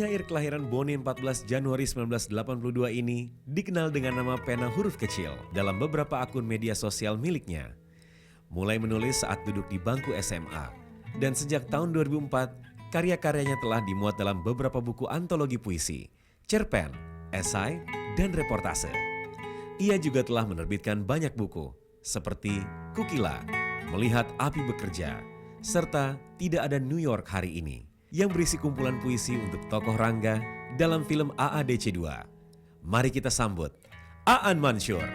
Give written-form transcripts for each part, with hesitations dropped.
Penyair kelahiran Bone 14 Januari 1982 ini dikenal dengan nama pena huruf kecil dalam beberapa akun media sosial miliknya. Mulai menulis saat duduk di bangku SMA, dan sejak tahun 2004, karya-karyanya telah dimuat dalam beberapa buku antologi puisi, cerpen, esai, dan reportase. Ia juga telah menerbitkan banyak buku, seperti Kukila, Melihat Api Bekerja, serta Tidak Ada New York Hari Ini, yang berisi kumpulan puisi untuk tokoh Rangga dalam film AADC 2. Mari kita sambut Aan Mansyur.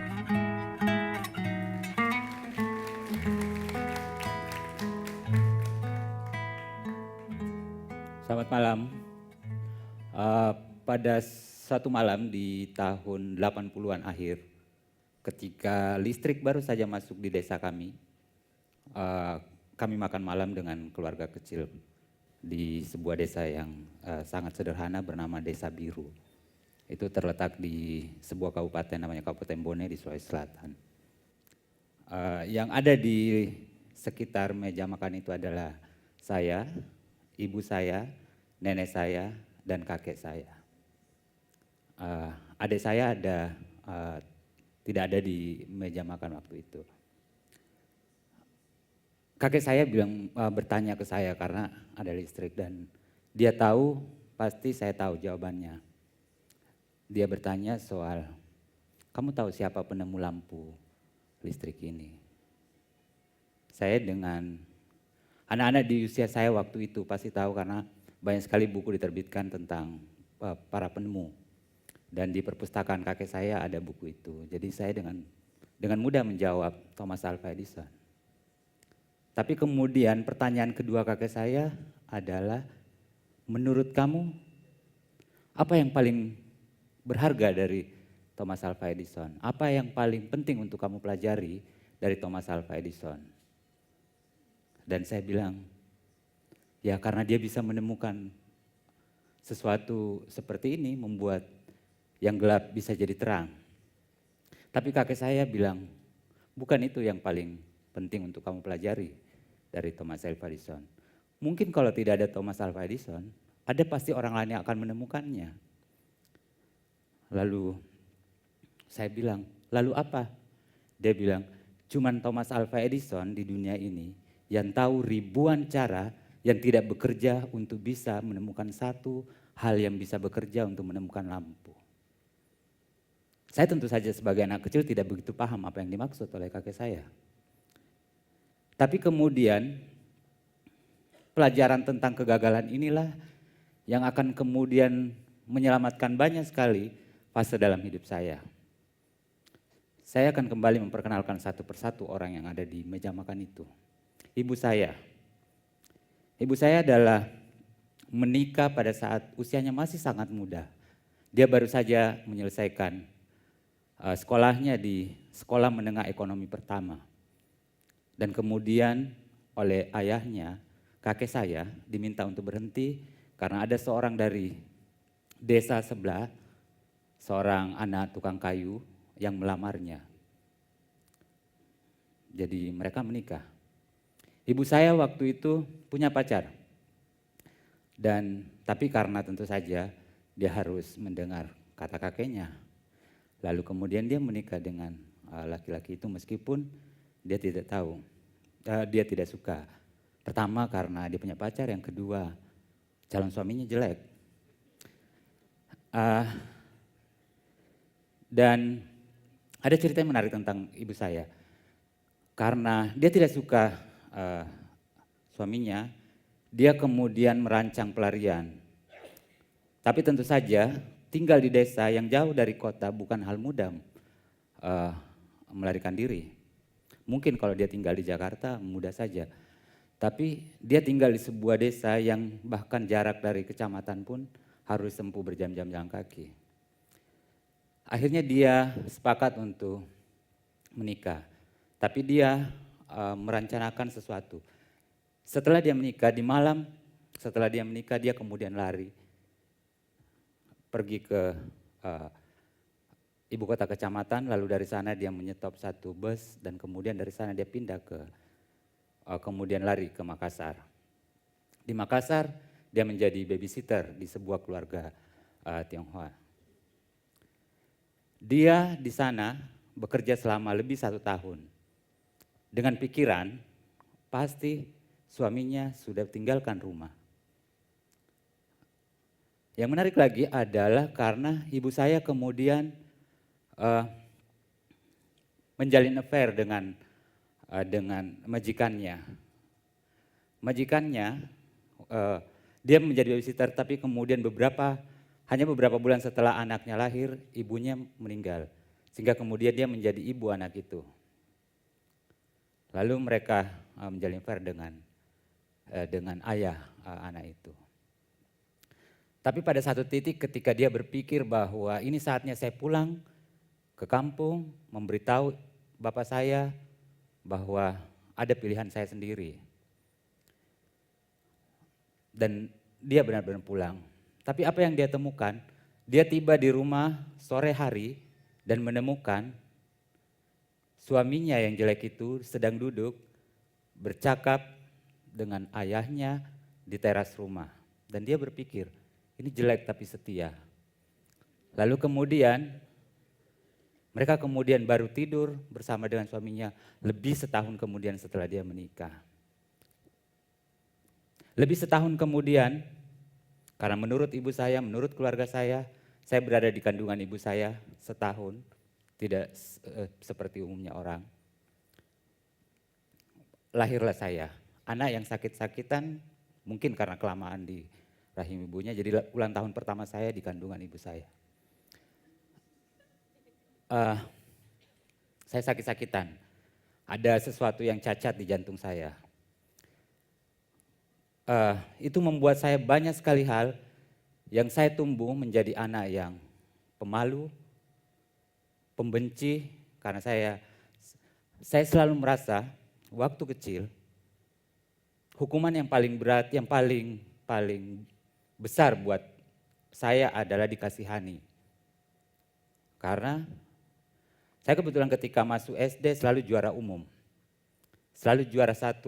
Selamat malam. Pada satu malam di tahun 80-an akhir, ketika listrik baru saja masuk di desa kami makan malam dengan keluarga kecil di sebuah desa yang sangat sederhana bernama Desa Biru. Itu terletak di sebuah kabupaten namanya Kabupaten Bone di Sulawesi Selatan. Yang ada di sekitar meja makan itu adalah saya, ibu saya, nenek saya, dan kakek saya. Adik saya tidak ada di meja makan waktu itu. Kakek saya bertanya ke saya karena ada listrik dan dia tahu, pasti saya tahu jawabannya. Dia bertanya soal, kamu tahu siapa penemu lampu listrik ini? Saya dengan anak-anak di usia saya waktu itu pasti tahu karena banyak sekali buku diterbitkan tentang para penemu. Dan di perpustakaan kakek saya ada buku itu. Jadi saya dengan mudah menjawab Thomas Alva Edison. Tapi kemudian pertanyaan kedua kakek saya adalah, menurut kamu apa yang paling berharga dari Thomas Alva Edison? Apa yang paling penting untuk kamu pelajari dari Thomas Alva Edison? Dan saya bilang, ya karena dia bisa menemukan sesuatu seperti ini, membuat yang gelap bisa jadi terang. Tapi kakek saya bilang, bukan itu yang paling penting untuk kamu pelajari dari Thomas Alva Edison. Mungkin kalau tidak ada Thomas Alva Edison, ada pasti orang lain yang akan menemukannya. Lalu saya bilang, lalu apa? Dia bilang, cuman Thomas Alva Edison di dunia ini yang tahu ribuan cara yang tidak bekerja untuk bisa menemukan satu hal yang bisa bekerja untuk menemukan lampu. Saya tentu saja sebagai anak kecil tidak begitu paham apa yang dimaksud oleh kakek saya. Tapi kemudian pelajaran tentang kegagalan inilah yang akan kemudian menyelamatkan banyak sekali fase dalam hidup saya. Saya akan kembali memperkenalkan satu persatu orang yang ada di meja makan itu. Ibu saya. Ibu saya adalah menikah pada saat usianya masih sangat muda. Dia baru saja menyelesaikan sekolahnya di sekolah menengah ekonomi pertama. Dan kemudian oleh ayahnya, kakek saya diminta untuk berhenti karena ada seorang dari desa sebelah, seorang anak tukang kayu yang melamarnya. Jadi mereka menikah. Ibu saya waktu itu punya pacar. Tapi karena tentu saja dia harus mendengar kata kakeknya. Lalu kemudian dia menikah dengan laki-laki itu meskipun dia tidak tahu, dia tidak suka. Pertama karena dia punya pacar, yang kedua calon suaminya jelek. Dan ada cerita yang menarik tentang ibu saya. Karena dia tidak suka suaminya, dia kemudian merancang pelarian. Tapi tentu saja tinggal di desa yang jauh dari kota bukan hal mudah melarikan diri. Mungkin kalau dia tinggal di Jakarta mudah saja. Tapi dia tinggal di sebuah desa yang bahkan jarak dari kecamatan pun harus tempuh berjam-jam jalan kaki. Akhirnya dia sepakat untuk menikah. Tapi dia merencanakan sesuatu. Setelah dia menikah, di malam setelah dia menikah, dia kemudian lari. Pergi ke ibu kota kecamatan, lalu dari sana dia menyetop satu bus dan kemudian dari sana dia pindah kemudian lari ke Makassar. Di Makassar dia menjadi babysitter di sebuah keluarga Tionghoa. Dia di sana bekerja selama lebih 1 tahun. Dengan pikiran, pasti suaminya sudah tinggalkan rumah. Yang menarik lagi adalah karena ibu saya kemudian menjalin affair dengan majikannya. Majikannya dia menjadi babysitter, tapi kemudian hanya beberapa bulan setelah anaknya lahir, ibunya meninggal. Sehingga kemudian dia menjadi ibu anak itu. Lalu mereka menjalin affair dengan ayah anak itu. Tapi pada satu titik ketika dia berpikir bahwa ini saatnya saya pulang ke kampung, memberitahu bapak saya bahwa ada pilihan saya sendiri. Dan dia benar-benar pulang. Tapi apa yang dia temukan? Dia tiba di rumah sore hari dan menemukan suaminya yang jelek itu sedang duduk bercakap dengan ayahnya di teras rumah. Dan dia berpikir, ini jelek tapi setia. Lalu kemudian mereka kemudian baru tidur bersama dengan suaminya lebih setahun kemudian setelah dia menikah. Lebih setahun kemudian, karena menurut ibu saya, menurut keluarga saya berada di kandungan ibu saya setahun, tidak seperti umumnya orang. Lahirlah saya, anak yang sakit-sakitan, mungkin karena kelamaan di rahim ibunya, jadi ulang tahun pertama saya di kandungan ibu saya. Saya sakit-sakitan, ada sesuatu yang cacat di jantung saya. Itu membuat saya banyak sekali hal yang saya tumbuh menjadi anak yang pemalu, pembenci, karena saya selalu merasa waktu kecil hukuman yang paling berat, yang paling besar buat saya adalah dikasihani. Karena saya kebetulan ketika masuk SD selalu juara umum, selalu juara 1.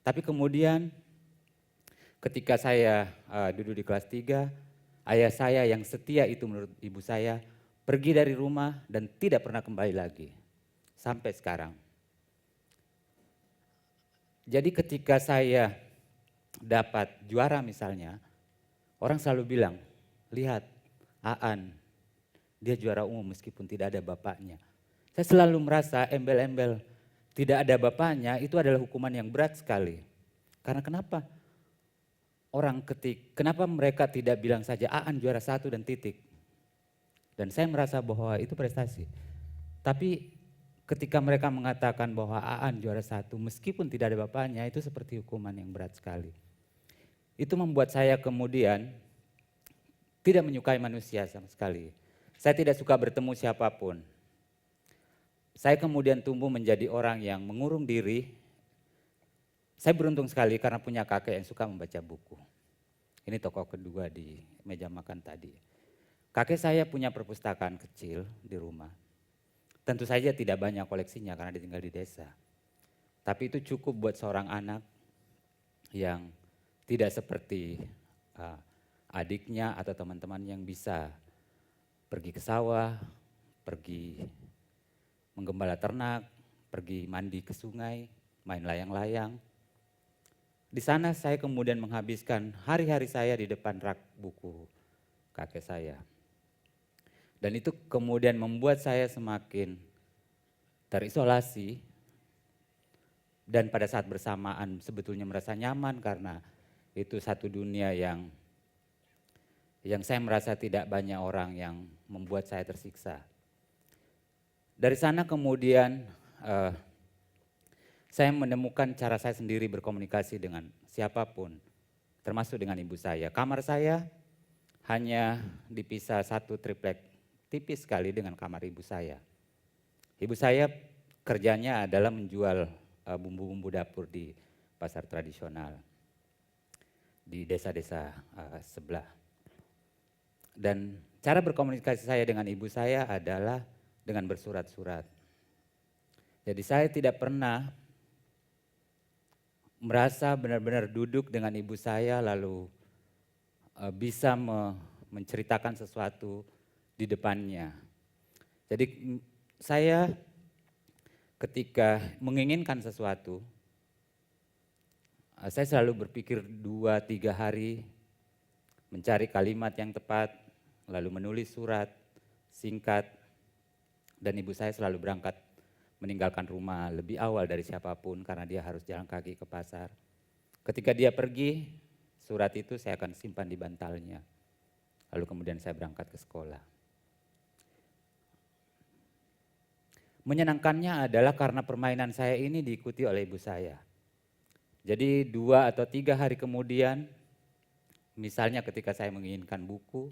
Tapi kemudian ketika saya duduk di kelas 3, ayah saya yang setia itu menurut ibu saya pergi dari rumah dan tidak pernah kembali lagi sampai sekarang. Jadi ketika saya dapat juara misalnya, orang selalu bilang, lihat Aan, dia juara umum meskipun tidak ada bapaknya. Saya selalu merasa embel-embel tidak ada bapaknya itu adalah hukuman yang berat sekali. Karena kenapa? Kenapa mereka tidak bilang saja Aan juara 1 dan titik. Dan saya merasa bahwa itu prestasi. Tapi ketika mereka mengatakan bahwa Aan juara 1 meskipun tidak ada bapaknya, itu seperti hukuman yang berat sekali. Itu membuat saya kemudian tidak menyukai manusia sama sekali. Saya tidak suka bertemu siapapun. Saya kemudian tumbuh menjadi orang yang mengurung diri. Saya beruntung sekali karena punya kakek yang suka membaca buku. Ini tokoh kedua di meja makan tadi. Kakek saya punya perpustakaan kecil di rumah. Tentu saja tidak banyak koleksinya karena dia tinggal di desa. Tapi itu cukup buat seorang anak yang tidak seperti adiknya atau teman-teman yang bisa pergi ke sawah, pergi menggembala ternak, pergi mandi ke sungai, main layang-layang. Di sana saya kemudian menghabiskan hari-hari saya di depan rak buku kakek saya. Dan itu kemudian membuat saya semakin terisolasi dan pada saat bersamaan sebetulnya merasa nyaman karena itu satu dunia yang saya merasa tidak banyak orang yang membuat saya tersiksa. Dari sana kemudian saya menemukan cara saya sendiri berkomunikasi dengan siapapun, termasuk dengan ibu saya. Kamar saya hanya dipisah 1 triplek tipis sekali dengan kamar ibu saya. Ibu saya kerjanya adalah menjual bumbu-bumbu dapur di pasar tradisional di desa-desa sebelah. Dan cara berkomunikasi saya dengan ibu saya adalah dengan bersurat-surat. Jadi saya tidak pernah merasa benar-benar duduk dengan ibu saya lalu bisa menceritakan sesuatu di depannya. Jadi saya ketika menginginkan sesuatu, saya selalu berpikir 2-3 hari mencari kalimat yang tepat, lalu menulis surat singkat, dan ibu saya selalu berangkat meninggalkan rumah lebih awal dari siapapun karena dia harus jalan kaki ke pasar. Ketika dia pergi, surat itu saya akan simpan di bantalnya. Lalu kemudian saya berangkat ke sekolah. Menyenangkannya adalah karena permainan saya ini diikuti oleh ibu saya. Jadi 2 atau 3 hari kemudian, misalnya ketika saya menginginkan buku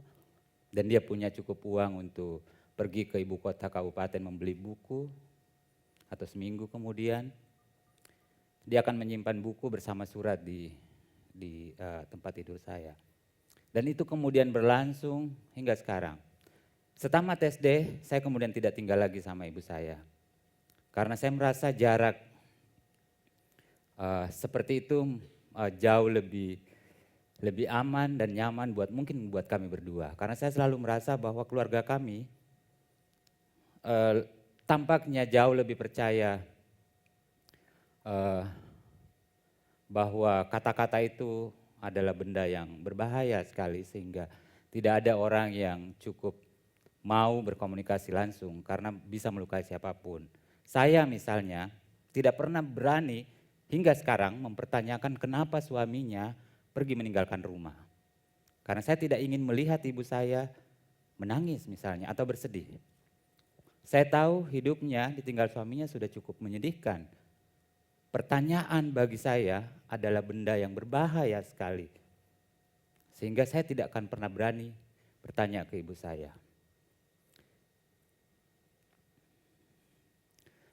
dan dia punya cukup uang untuk pergi ke ibu kota kabupaten membeli buku, atau seminggu kemudian dia akan menyimpan buku bersama surat di tempat tidur saya. Dan itu kemudian berlangsung hingga sekarang. Setamat SD, saya kemudian tidak tinggal lagi sama ibu saya. Karena saya merasa jarak seperti itu jauh lebih aman dan nyaman mungkin buat kami berdua. Karena saya selalu merasa bahwa keluarga kami tampaknya jauh lebih percaya bahwa kata-kata itu adalah benda yang berbahaya sekali, sehingga tidak ada orang yang cukup mau berkomunikasi langsung karena bisa melukai siapapun. Saya misalnya tidak pernah berani hingga sekarang mempertanyakan kenapa suaminya pergi meninggalkan rumah. Karena saya tidak ingin melihat ibu saya menangis misalnya atau bersedih. Saya tahu hidupnya ditinggal suaminya sudah cukup menyedihkan. Pertanyaan bagi saya adalah benda yang berbahaya sekali. Sehingga saya tidak akan pernah berani bertanya ke ibu saya.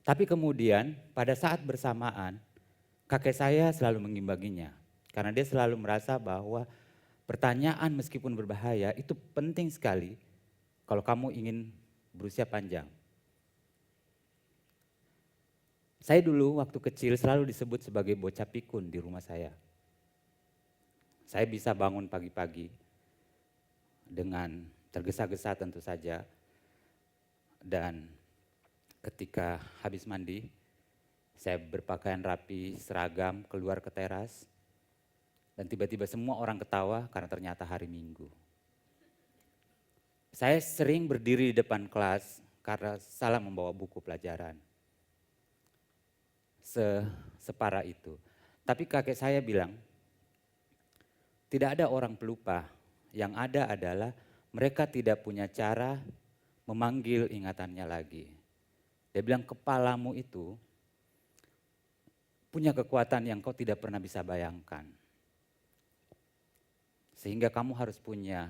Tapi kemudian pada saat bersamaan, kakek saya selalu mengimbanginya. Karena dia selalu merasa bahwa pertanyaan meskipun berbahaya itu penting sekali kalau kamu ingin berusia panjang. Saya dulu waktu kecil selalu disebut sebagai bocah pikun di rumah saya. Saya bisa bangun pagi-pagi dengan tergesa-gesa tentu saja. Dan ketika habis mandi, saya berpakaian rapi, seragam, keluar ke teras. Dan tiba-tiba semua orang ketawa karena ternyata hari Minggu. Saya sering berdiri di depan kelas karena salah membawa buku pelajaran. Separah itu. Tapi kakek saya bilang, tidak ada orang pelupa, yang ada adalah mereka tidak punya cara memanggil ingatannya lagi. Dia bilang kepalamu itu punya kekuatan yang kau tidak pernah bisa bayangkan. Sehingga kamu harus punya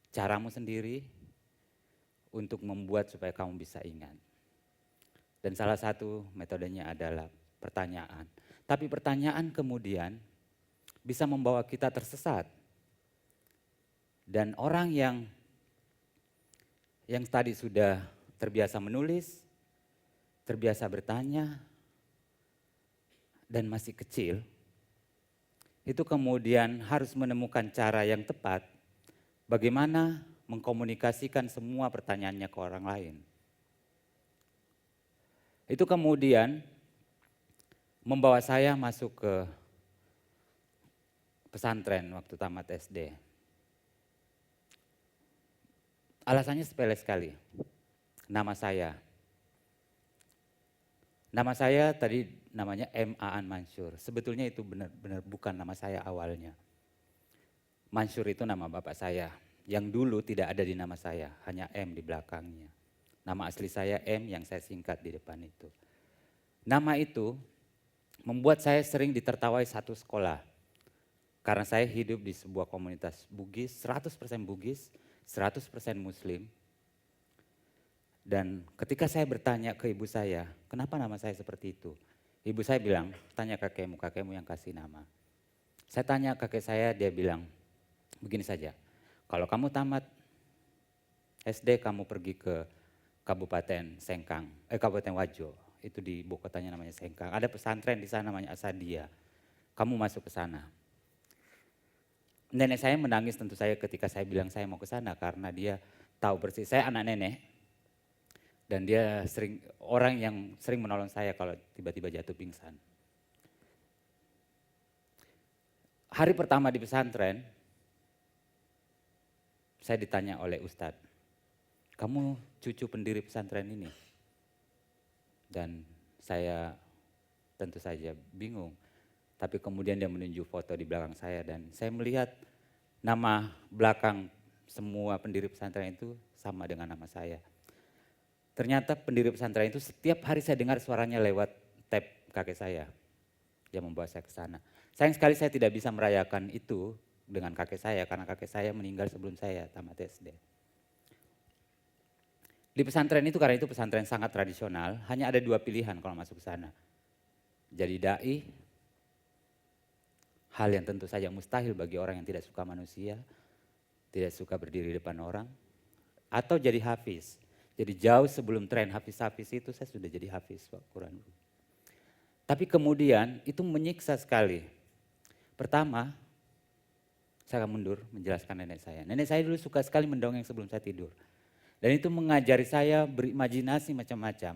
caramu sendiri untuk membuat supaya kamu bisa ingat. Dan salah satu metodenya adalah pertanyaan. Tapi pertanyaan kemudian bisa membawa kita tersesat. Dan orang yang tadi sudah terbiasa menulis, terbiasa bertanya, dan masih kecil, itu kemudian harus menemukan cara yang tepat bagaimana mengkomunikasikan semua pertanyaannya ke orang lain. Itu kemudian membawa saya masuk ke pesantren waktu tamat SD. Alasannya sepele sekali, nama saya. Nama saya tadi namanya M. Aan Mansur. Sebetulnya itu benar-benar bukan nama saya awalnya. Mansur itu nama bapak saya, yang dulu tidak ada di nama saya, hanya M di belakangnya. Nama asli saya M yang saya singkat di depan itu. Nama itu membuat saya sering ditertawai satu sekolah. Karena saya hidup di sebuah komunitas Bugis, 100% Bugis, 100% Muslim. Dan ketika saya bertanya ke ibu saya, kenapa nama saya seperti itu? Ibu saya bilang, tanya kakekmu yang kasih nama. Saya tanya kakek saya, dia bilang, begini saja, kalau kamu tamat SD kamu pergi ke Kabupaten Sengkang, Kabupaten Wajo, itu di ibu kotanya namanya Sengkang. Ada pesantren di sana namanya Asadia. Kamu masuk ke sana. nenek saya menangis tentu saja ketika saya bilang saya mau ke sana karena dia tahu persis saya anak nenek dan dia orang yang sering menolong saya kalau tiba-tiba jatuh pingsan. Hari pertama di pesantren, saya ditanya oleh Ustadz, kamu cucu pendiri pesantren ini? Dan saya tentu saja bingung. Tapi kemudian dia menunjuk foto di belakang saya dan saya melihat nama belakang semua pendiri pesantren itu sama dengan nama saya. Ternyata pendiri pesantren itu setiap hari saya dengar suaranya lewat tape kakek saya yang membawa saya ke sana. Sayang sekali saya tidak bisa merayakan itu dengan kakek saya karena kakek saya meninggal sebelum saya tamat SD. Di pesantren itu karena itu pesantren sangat tradisional, hanya ada 2 pilihan kalau masuk ke sana. Jadi dai, hal yang tentu saja mustahil bagi orang yang tidak suka manusia, tidak suka berdiri di depan orang, atau jadi hafiz. Jadi jauh sebelum tren hafiz-hafiz itu saya sudah jadi hafiz Quran. Tapi kemudian itu menyiksa sekali. Pertama, saya akan mundur menjelaskan nenek saya. Nenek saya dulu suka sekali mendongeng sebelum saya tidur. Dan itu mengajari saya berimajinasi macam-macam.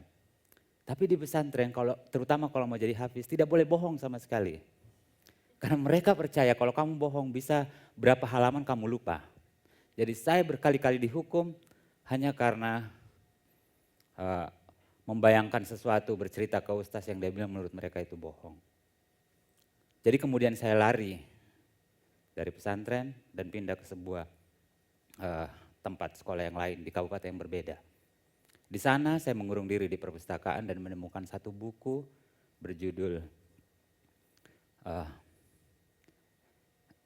Tapi di pesantren, terutama kalau mau jadi hafiz, tidak boleh bohong sama sekali. Karena mereka percaya kalau kamu bohong bisa berapa halaman kamu lupa. Jadi saya berkali-kali dihukum hanya karena membayangkan sesuatu, bercerita ke ustaz yang dia bilang menurut mereka itu bohong. Jadi kemudian saya lari dari pesantren dan pindah ke sebuah tempat sekolah yang lain di kabupaten yang berbeda. Di sana saya mengurung diri di perpustakaan dan menemukan satu buku berjudul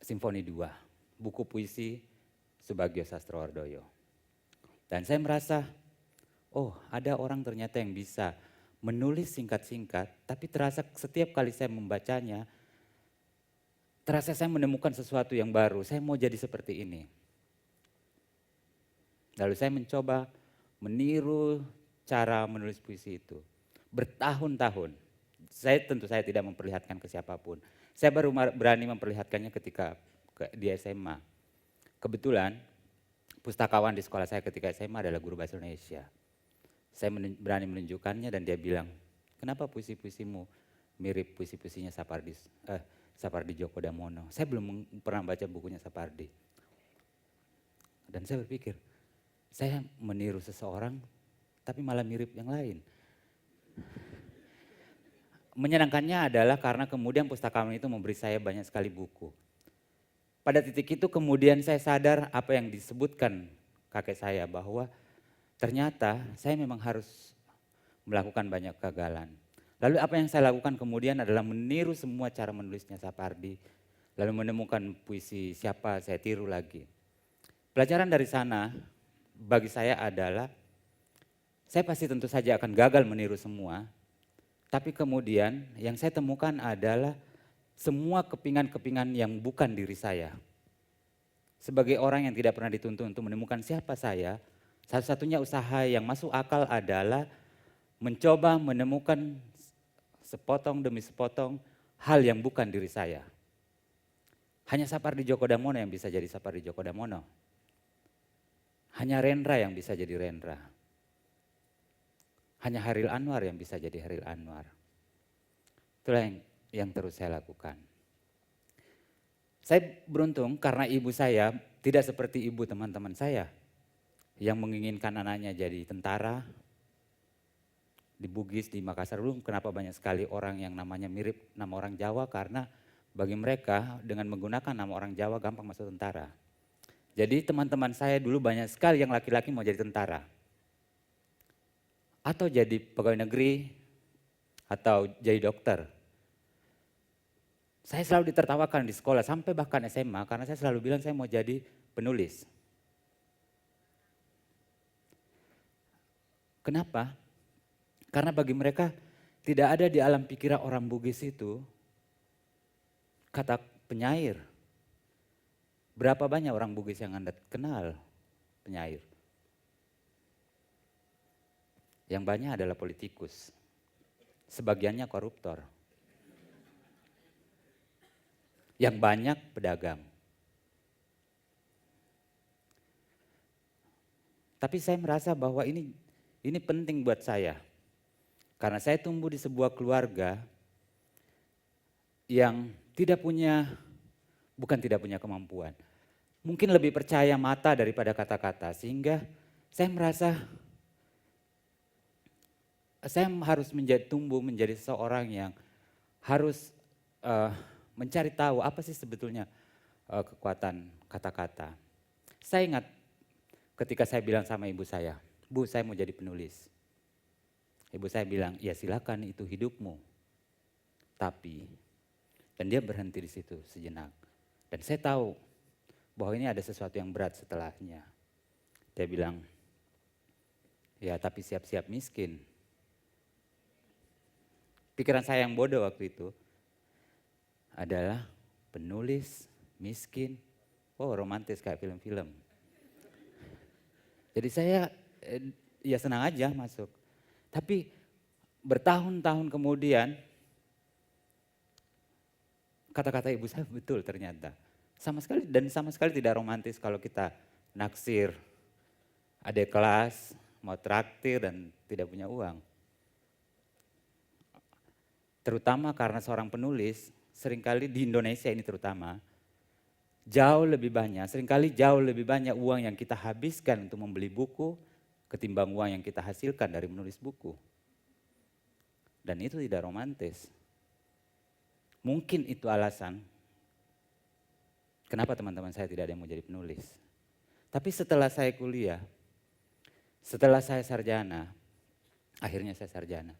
Simfoni 2, buku puisi Subagio Sastrowardoyo. Dan saya merasa, oh ada orang ternyata yang bisa menulis singkat-singkat, tapi terasa setiap kali saya membacanya, terasa saya menemukan sesuatu yang baru, saya mau jadi seperti ini. Lalu saya mencoba meniru cara menulis puisi itu. Bertahun-tahun, tentu saya tidak memperlihatkan ke siapapun. Saya baru berani memperlihatkannya ketika di SMA. Kebetulan pustakawan di sekolah saya ketika SMA adalah guru bahasa Indonesia. Saya berani menunjukkannya dan dia bilang, kenapa puisi-puisimu mirip puisi-puisinya Sapardi Djoko Damono. Saya belum pernah baca bukunya Sapardi. Dan saya berpikir, saya meniru seseorang tapi malah mirip yang lain. Menyenangkannya adalah karena kemudian pustakawan itu memberi saya banyak sekali buku. Pada titik itu kemudian saya sadar apa yang disebutkan kakek saya bahwa ternyata saya memang harus melakukan banyak kegagalan. Lalu apa yang saya lakukan kemudian adalah meniru semua cara menulisnya Sapardi. Lalu menemukan puisi siapa saya tiru lagi. Pelajaran dari sana bagi saya adalah saya pasti tentu saja akan gagal meniru semua. Tapi kemudian yang saya temukan adalah semua kepingan-kepingan yang bukan diri saya. Sebagai orang yang tidak pernah dituntut untuk menemukan siapa saya, satu-satunya usaha yang masuk akal adalah mencoba menemukan sepotong demi sepotong hal yang bukan diri saya. Hanya Sapardi Djoko Damono yang bisa jadi Sapardi Djoko Damono. Hanya Rendra yang bisa jadi Rendra. Hanya Hairil Anwar yang bisa jadi Hairil Anwar. Itulah yang terus saya lakukan. Saya beruntung karena ibu saya tidak seperti ibu teman-teman saya yang menginginkan anaknya jadi tentara. Di Bugis, di Makassar dulu kenapa banyak sekali orang yang namanya mirip nama orang Jawa karena bagi mereka dengan menggunakan nama orang Jawa gampang masuk tentara. Jadi teman-teman saya dulu banyak sekali yang laki-laki mau jadi tentara. Atau jadi pegawai negeri, atau jadi dokter. Saya selalu ditertawakan di sekolah, sampai bahkan SMA, karena saya selalu bilang saya mau jadi penulis. Kenapa? Karena bagi mereka tidak ada di alam pikiran orang Bugis itu kata penyair. Berapa banyak orang Bugis yang Anda kenal penyair? Yang banyak adalah politikus. Sebagiannya koruptor. Yang banyak pedagang. Tapi saya merasa bahwa ini penting buat saya. Karena saya tumbuh di sebuah keluarga yang bukan tidak punya kemampuan. Mungkin lebih percaya mata daripada kata-kata, sehingga saya merasa saya harus tumbuh menjadi seseorang yang harus mencari tahu apa sih sebetulnya kekuatan kata-kata. Saya ingat ketika saya bilang sama ibu saya, "Bu, saya mau jadi penulis." Ibu saya bilang, "Ya silakan, itu hidupmu." Tapi, dan dia berhenti di situ sejenak. Dan saya tahu bahwa ini ada sesuatu yang berat setelahnya. Dia bilang, "Ya tapi siap-siap miskin." Pikiran saya yang bodoh waktu itu adalah penulis, miskin, oh romantis kayak film-film. Jadi saya ya senang aja masuk. Tapi bertahun-tahun kemudian kata-kata ibu saya betul ternyata. Sama sekali tidak romantis kalau kita naksir adik kelas, mau traktir dan tidak punya uang. Terutama karena seorang penulis, seringkali di Indonesia ini terutama, seringkali jauh lebih banyak uang yang kita habiskan untuk membeli buku ketimbang uang yang kita hasilkan dari menulis buku. Dan itu tidak romantis. Mungkin itu alasan kenapa teman-teman saya tidak ada yang mau jadi penulis. Tapi setelah saya kuliah, setelah saya sarjana, akhirnya saya sarjana,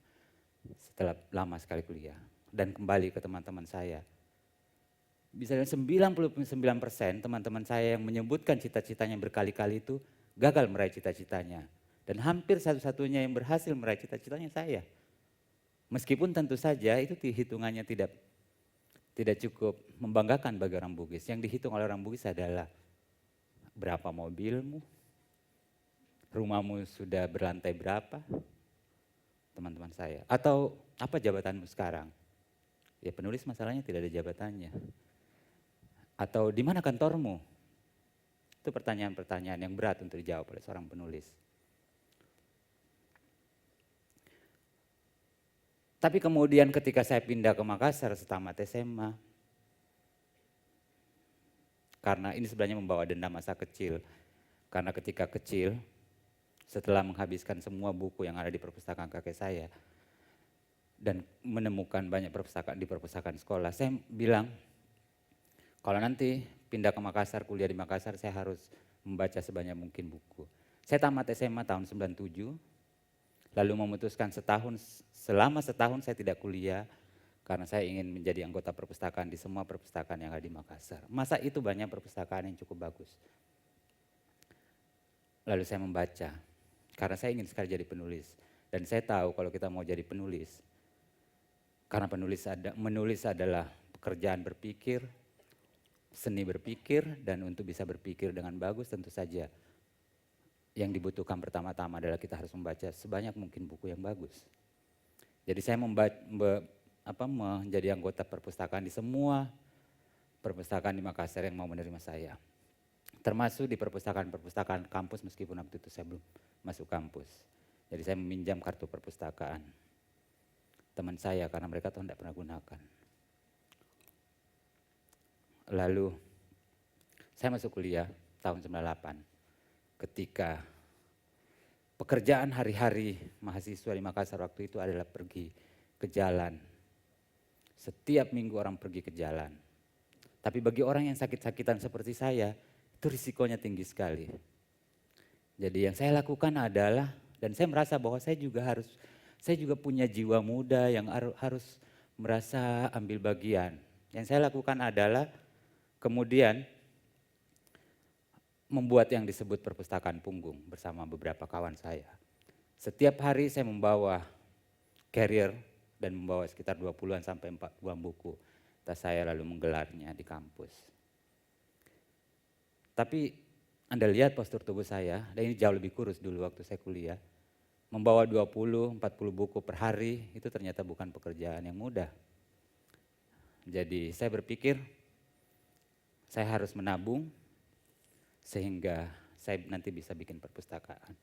setelah lama sekali kuliah, dan kembali ke teman-teman saya. Bisa 99% teman-teman saya yang menyebutkan cita-citanya berkali-kali itu gagal meraih cita-citanya. Dan hampir satu-satunya yang berhasil meraih cita-citanya saya. Meskipun tentu saja itu hitungannya tidak cukup membanggakan bagi orang Bugis. Yang dihitung oleh orang Bugis adalah berapa mobilmu, rumahmu sudah berlantai berapa, teman-teman saya. Atau apa jabatanmu sekarang? Ya penulis masalahnya tidak ada jabatannya. Atau di mana kantormu? Itu pertanyaan-pertanyaan yang berat untuk dijawab oleh seorang penulis. Tapi kemudian ketika saya pindah ke Makassar setamat SMA, karena ini sebenarnya membawa dendam masa kecil. Karena ketika kecil, setelah menghabiskan semua buku yang ada di perpustakaan kakek saya, dan menemukan banyak perpustakaan di perpustakaan sekolah, saya bilang, kalau nanti pindah ke Makassar, kuliah di Makassar, saya harus membaca sebanyak mungkin buku. Saya tamat SMA tahun 97, lalu memutuskan selama setahun saya tidak kuliah, karena saya ingin menjadi anggota perpustakaan di semua perpustakaan yang ada di Makassar. Masa itu banyak perpustakaan yang cukup bagus. Lalu saya membaca, karena saya ingin sekali jadi penulis. Dan saya tahu kalau kita mau jadi penulis, karena menulis adalah pekerjaan berpikir, seni berpikir, dan untuk bisa berpikir dengan bagus tentu saja yang dibutuhkan pertama-tama adalah kita harus membaca sebanyak mungkin buku yang bagus. Jadi saya menjadi anggota perpustakaan di semua perpustakaan di Makassar yang mau menerima saya. Termasuk di perpustakaan kampus meskipun waktu itu saya belum masuk kampus. Jadi saya meminjam kartu perpustakaan teman saya karena mereka tidak pernah gunakan. Lalu saya masuk kuliah tahun 98. Ketika pekerjaan hari-hari mahasiswa di Makassar waktu itu adalah pergi ke jalan. Setiap minggu orang pergi ke jalan. Tapi bagi orang yang sakit-sakitan seperti saya, itu risikonya tinggi sekali. Jadi yang saya lakukan adalah, dan saya merasa bahwa saya juga punya jiwa muda yang harus merasa ambil bagian. Yang saya lakukan adalah kemudian membuat yang disebut perpustakaan punggung bersama beberapa kawan saya. Setiap hari saya membawa carrier dan membawa sekitar 20-an sampai 40-an buku. Tas saya lalu menggelarnya di kampus. Tapi Anda lihat postur tubuh saya, dan ini jauh lebih kurus dulu waktu saya kuliah. Membawa 20-40 buku per hari itu ternyata bukan pekerjaan yang mudah. Jadi saya berpikir saya harus menabung sehingga saya nanti bisa bikin perpustakaan.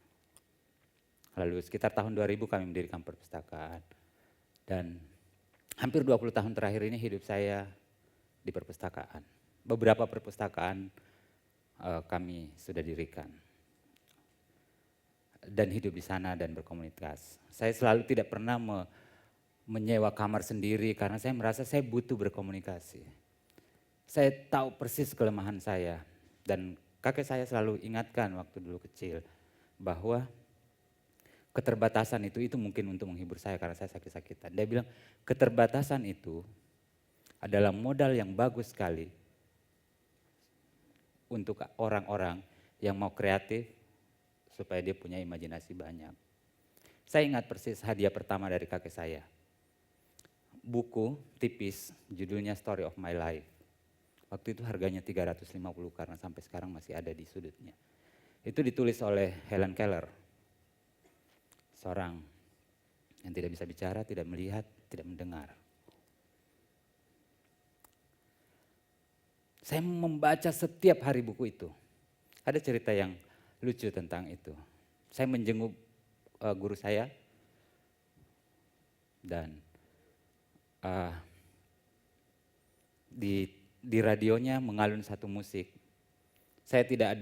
Lalu sekitar tahun 2000 kami mendirikan perpustakaan. Dan hampir 20 tahun terakhir ini hidup saya di perpustakaan. Beberapa perpustakaan kami sudah dirikan. Dan hidup di sana dan berkomunitas. Saya selalu tidak pernah menyewa kamar sendiri karena saya merasa saya butuh berkomunikasi. Saya tahu persis kelemahan saya dan kakek saya selalu ingatkan waktu dulu kecil bahwa keterbatasan itu mungkin untuk menghibur saya karena saya sakit-sakitan. Dia bilang keterbatasan itu adalah modal yang bagus sekali untuk orang-orang yang mau kreatif supaya dia punya imajinasi banyak. Saya ingat persis hadiah pertama dari kakek saya. Buku tipis judulnya Story of My Life. Waktu itu harganya 350 karena sampai sekarang masih ada di sudutnya. Itu ditulis oleh Helen Keller. Seorang yang tidak bisa bicara, tidak melihat, tidak mendengar. Saya membaca setiap hari buku itu. Ada cerita yang lucu tentang itu. Saya menjenguk guru saya dan di radionya mengalun satu musik. Saya tidak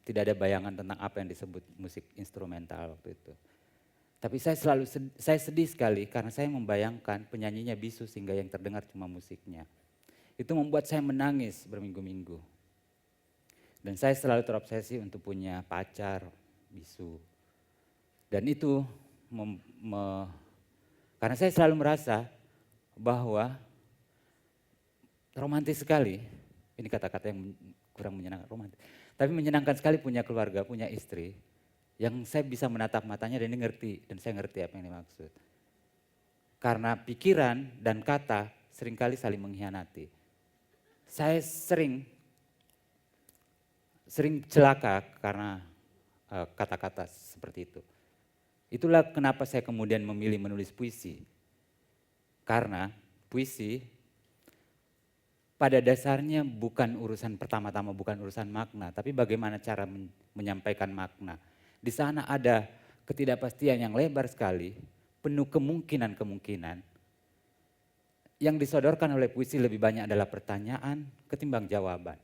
ada bayangan tentang apa yang disebut musik instrumental waktu itu. Tapi saya sedih sekali karena saya membayangkan penyanyinya bisu sehingga yang terdengar cuma musiknya. Itu membuat saya menangis berminggu-minggu. Dan saya selalu terobsesi untuk punya pacar bisu. Dan itu karena saya selalu merasa bahwa romantis sekali, ini kata-kata yang kurang menyenangkan, romantis. Tapi menyenangkan sekali punya keluarga, punya istri, yang saya bisa menatap matanya dan dia ngerti, dan saya ngerti apa yang dimaksud. Karena pikiran dan kata seringkali saling mengkhianati. Saya sering celaka karena kata-kata seperti itu. Itulah kenapa saya kemudian memilih menulis puisi. Karena puisi pada dasarnya bukan urusan pertama-tama, bukan urusan makna, tapi bagaimana cara menyampaikan makna. Di sana ada ketidakpastian yang lebar sekali, penuh kemungkinan-kemungkinan. Yang disodorkan oleh puisi lebih banyak adalah pertanyaan ketimbang jawaban.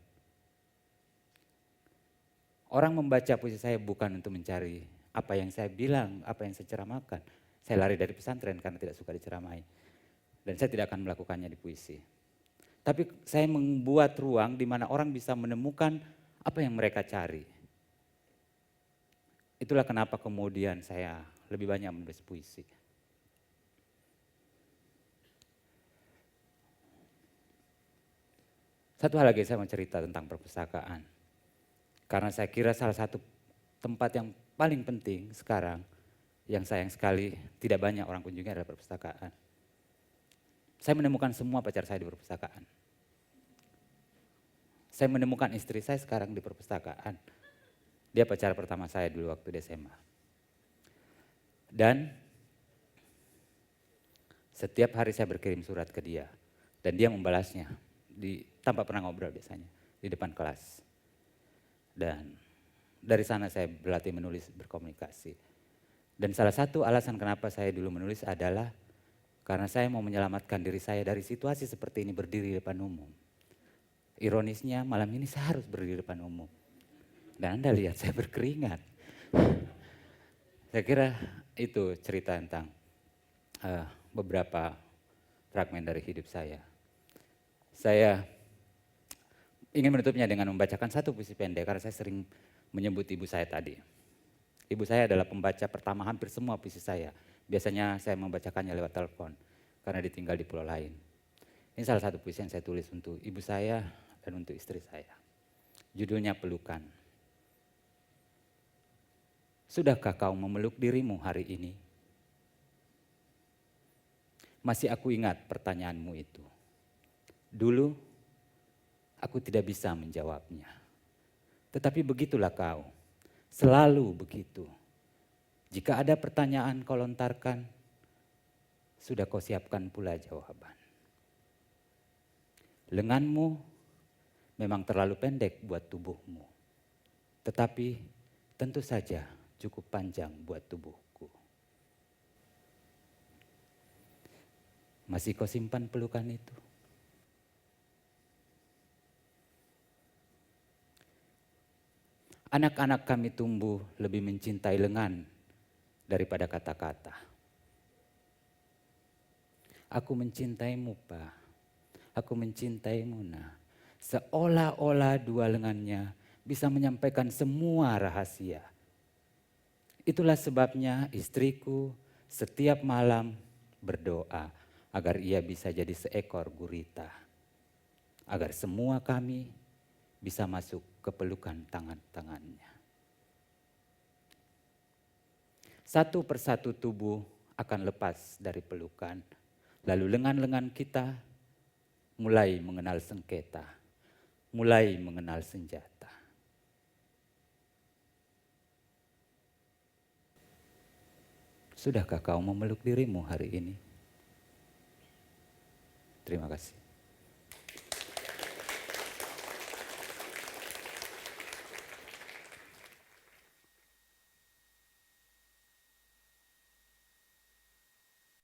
Orang membaca puisi saya bukan untuk mencari apa yang saya bilang, apa yang saya ceramahkan. Saya lari dari pesantren karena tidak suka diceramai. Dan saya tidak akan melakukannya di puisi. Tapi saya membuat ruang di mana orang bisa menemukan apa yang mereka cari. Itulah kenapa kemudian saya lebih banyak menulis puisi. Satu hal lagi saya mau cerita tentang perpustakaan. Karena saya kira salah satu tempat yang paling penting sekarang, yang sayang sekali tidak banyak orang kunjungi adalah perpustakaan. Saya menemukan semua pacar saya di perpustakaan. Saya menemukan istri saya sekarang di perpustakaan. Dia pacar pertama saya dulu waktu di SMA. Dan setiap hari saya berkirim surat ke dia. Dan dia membalasnya tanpa pernah ngobrol biasanya di depan kelas. Dan dari sana saya berlatih menulis, berkomunikasi. Dan salah satu alasan kenapa saya dulu menulis adalah karena saya mau menyelamatkan diri saya dari situasi seperti ini berdiri di depan umum. Ironisnya malam ini saya harus berdiri di depan umum. Dan Anda lihat saya berkeringat. Saya kira itu cerita tentang beberapa fragmen dari hidup saya. Saya ingin menutupnya dengan membacakan satu puisi pendek karena saya sering menyebut ibu saya tadi. Ibu saya adalah pembaca pertama hampir semua puisi saya. Biasanya saya membacakannya lewat telepon karena ditinggal di pulau lain. Ini salah satu puisi yang saya tulis untuk ibu saya dan untuk istri saya. Judulnya Pelukan. Sudahkah kau memeluk dirimu hari ini? Masih aku ingat pertanyaanmu itu. Dulu aku tidak bisa menjawabnya. Tetapi begitulah kau, selalu begitu. Jika ada pertanyaan kau lontarkan, sudah kau siapkan pula jawaban. Lenganmu memang terlalu pendek buat tubuhmu. Tetapi tentu saja cukup panjang buat tubuhku. Masih kau simpan pelukan itu? Anak-anak kami tumbuh lebih mencintai lengan daripada kata-kata. Aku mencintaimu, Pak. Aku mencintaimu, Nak. Seolah-olah dua lengannya bisa menyampaikan semua rahasia. Itulah sebabnya istriku setiap malam berdoa agar ia bisa jadi seekor gurita. Agar semua kami bisa masuk ke pelukan tangan-tangannya. Satu persatu tubuh akan lepas dari pelukan. Lalu lengan-lengan kita mulai mengenal sengketa, mulai mengenal senjata. Sudahkah kau memeluk dirimu hari ini? Terima kasih.